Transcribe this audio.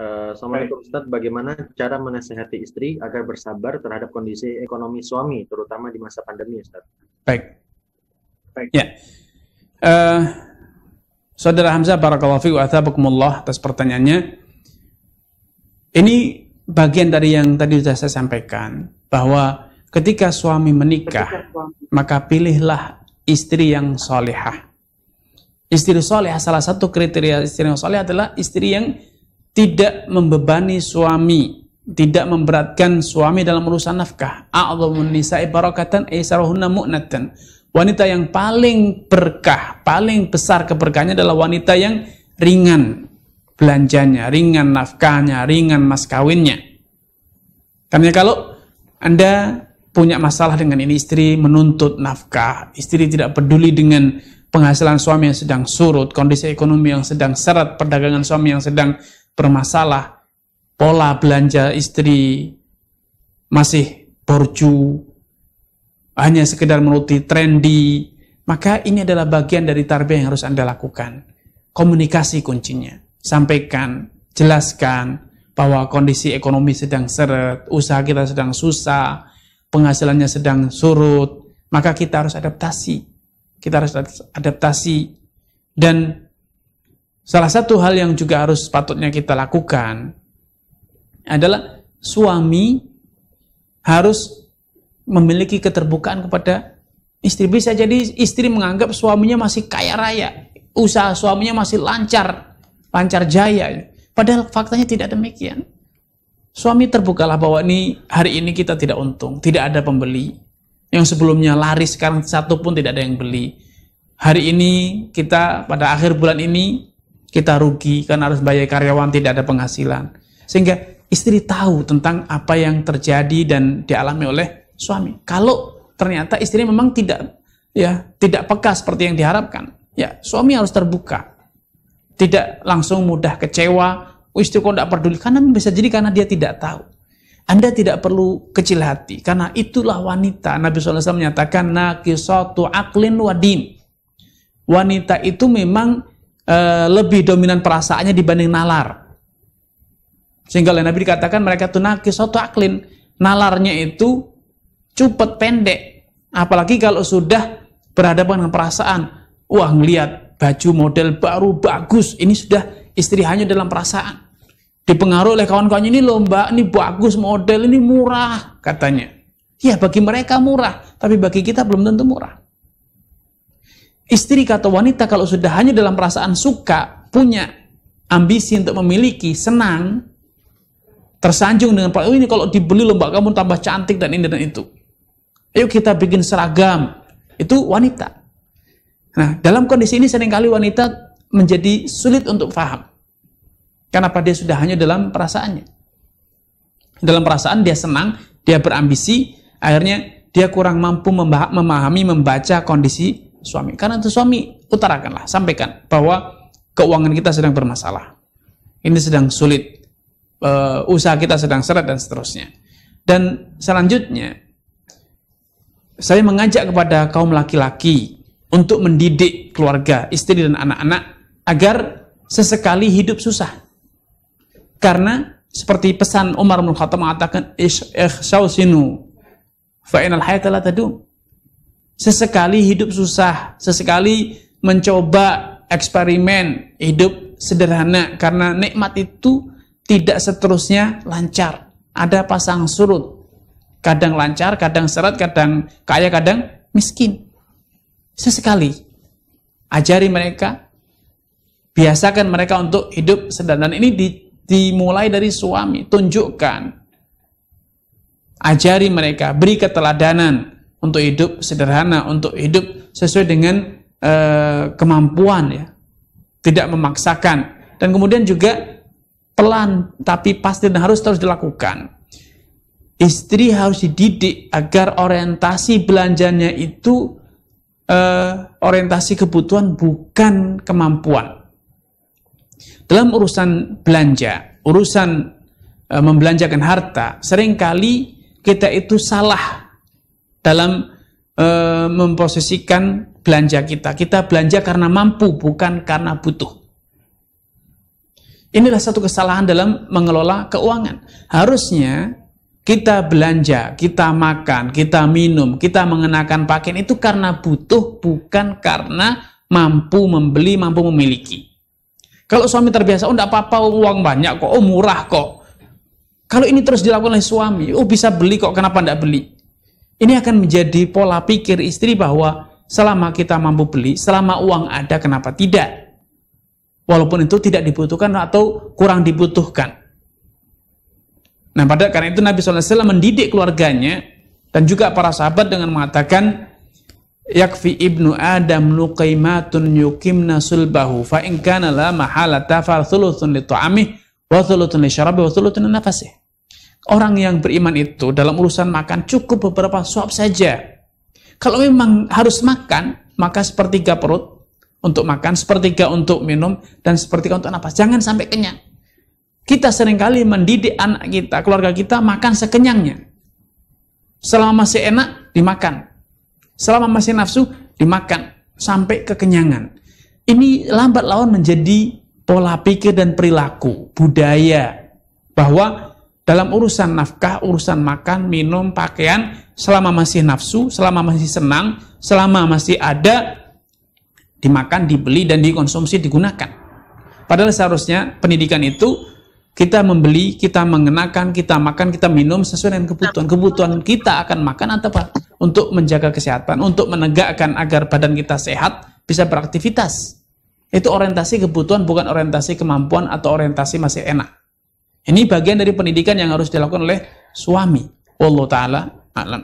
Assalamualaikum Ustadz, bagaimana cara menasihati istri agar bersabar terhadap kondisi ekonomi suami, terutama di masa pandemi, Ustadz? Baik. Ya. Eh, Saudara Hamzah, barakallahu fiikum wa athabakumullah atas pertanyaannya. Ini bagian dari yang tadi sudah saya sampaikan, bahwa ketika suami menikah, maka pilihlah istri yang solehah. Istri solehah, salah satu kriteria istri yang solehah adalah istri yang tidak membebani suami, tidak memberatkan suami dalam urusan nafkah. A'dhamun nisa'i barakatan aisaruhunna mu'natan. Wanita yang paling berkah, paling besar keberkahannya adalah wanita yang ringan belanjanya, ringan nafkahnya, ringan mas kawinnya. Karena kalau Anda punya masalah dengan ini, istri menuntut nafkah, istri tidak peduli dengan penghasilan suami yang sedang surut, kondisi ekonomi yang sedang seret, perdagangan suami yang sedang bermasalah, pola belanja istri masih borju, hanya sekedar menuruti trendy, maka ini adalah bagian dari tarbiyah yang harus Anda lakukan. Komunikasi kuncinya. Sampaikan, jelaskan bahwa kondisi ekonomi sedang seret, usaha kita sedang susah, penghasilannya sedang surut, maka kita harus adaptasi. Kita harus adaptasi. Dan salah satu hal yang juga harus patutnya kita lakukan adalah suami harus memiliki keterbukaan kepada istri. Bisa jadi istri menganggap suaminya masih kaya raya, usaha suaminya masih lancar jaya. Padahal faktanya tidak demikian. Suami terbukalah bahwa hari ini kita tidak untung, tidak ada pembeli. Yang sebelumnya laris, sekarang satu pun tidak ada yang beli. Hari ini kita pada akhir bulan ini kita rugi karena harus bayar karyawan, tidak ada penghasilan. Sehingga istri tahu tentang apa yang terjadi dan dialami oleh suami. Kalau ternyata istri memang tidak peka seperti yang diharapkan, ya suami harus terbuka. Tidak langsung mudah kecewa, istri kok tidak peduli, karena bisa jadi karena dia tidak tahu. Anda tidak perlu kecil hati, karena itulah wanita. Nabi SAW menyatakan naqisatu aqlin wa din. Wanita itu memang lebih dominan perasaannya dibanding nalar. Sehingga oleh Nabi dikatakan mereka itu naqisatu aqlin. Nalarnya itu cepet pendek. Apalagi kalau sudah berhadapan dengan perasaan. Wah, ngelihat baju model baru bagus, ini sudah istri hanya dalam perasaan. Dipengaruhi oleh kawan-kawannya, ini loh mbak, ini bagus model, ini murah katanya. Ya bagi mereka murah, tapi bagi kita belum tentu murah. Istri kata wanita kalau sudah hanya dalam perasaan suka, punya ambisi untuk memiliki, senang, tersanjung dengan oh ini kalau dibeli loh mbak, kamu tambah cantik dan ini dan itu. Ayo kita bikin seragam. Itu wanita. Nah, dalam kondisi ini seringkali wanita menjadi sulit untuk paham. Kenapa dia sudah hanya dalam perasaannya. Dalam perasaan dia senang, dia berambisi, akhirnya dia kurang mampu memahami, membaca kondisi suami. Karena itu suami, utarakanlah, sampaikan bahwa keuangan kita sedang bermasalah. Ini sedang sulit, usaha kita sedang seret dan seterusnya. Dan selanjutnya, saya mengajak kepada kaum laki-laki untuk mendidik keluarga, istri dan anak-anak agar sesekali hidup susah. Karena seperti pesan Umar bin Khattab mengatakan ikhshausinu fa inal hayata la tadum. Sesekali hidup susah, sesekali mencoba eksperimen hidup sederhana karena nikmat itu tidak seterusnya lancar. Ada pasang surut. Kadang lancar, kadang seret, kadang kaya, kadang miskin. Sesekali ajari mereka, biasakan mereka untuk hidup sederhana. Ini dimulai dari suami, tunjukkan, ajari mereka, beri keteladanan untuk hidup sederhana, untuk hidup sesuai dengan kemampuan, ya, tidak memaksakan. Dan kemudian juga pelan tapi pasti dan harus terus dilakukan. Istri harus dididik agar orientasi belanjanya itu orientasi kebutuhan bukan kemampuan. Dalam urusan belanja, urusan membelanjakan harta, seringkali kita itu salah dalam memposisikan belanja kita. Kita belanja karena mampu, bukan karena butuh. Inilah satu kesalahan dalam mengelola keuangan. Harusnya kita belanja, kita makan, kita minum, kita mengenakan pakaian itu karena butuh, bukan karena mampu membeli, mampu memiliki. Kalau suami terbiasa, oh enggak apa-apa, uang banyak kok, oh murah kok. Kalau ini terus dilakukan oleh suami, oh bisa beli kok, kenapa enggak beli? Ini akan menjadi pola pikir istri bahwa selama kita mampu beli, selama uang ada, kenapa tidak? Walaupun itu tidak dibutuhkan atau kurang dibutuhkan. Nah, karena itu Nabi SAW mendidik keluarganya dan juga para sahabat dengan mengatakan, yakfi ibnu Adam luqaimatun yukimna sulbahu fa in kana la mahalata fa thuluthun li ta'amih wa thuluthun li syarabi wa thuluthun li nafasih. Orang yang beriman itu dalam urusan makan cukup beberapa suap saja. Kalau memang harus makan, maka sepertiga perut untuk makan, sepertiga untuk minum, dan sepertiga untuk napas. Jangan sampai kenyang. Kita seringkali mendidik anak kita, keluarga kita, makan sekenyangnya. Selama masih enak, dimakan. Selama masih nafsu, dimakan. Sampai kekenyangan. Ini lambat laun menjadi pola pikir dan perilaku, budaya. Bahwa dalam urusan nafkah, urusan makan, minum, pakaian, selama masih nafsu, selama masih senang, selama masih ada, dimakan, dibeli, dan dikonsumsi, digunakan. Padahal seharusnya pendidikan itu kita membeli, kita mengenakan, kita makan, kita minum sesuai dengan kebutuhan. Kebutuhan kita akan makan atau apa? Untuk menjaga kesehatan, untuk menegakkan agar badan kita sehat, bisa beraktivitas. Itu orientasi kebutuhan, bukan orientasi kemampuan atau orientasi masih enak. Ini bagian dari pendidikan yang harus dilakukan oleh suami. Wallahu ta'ala a'lam.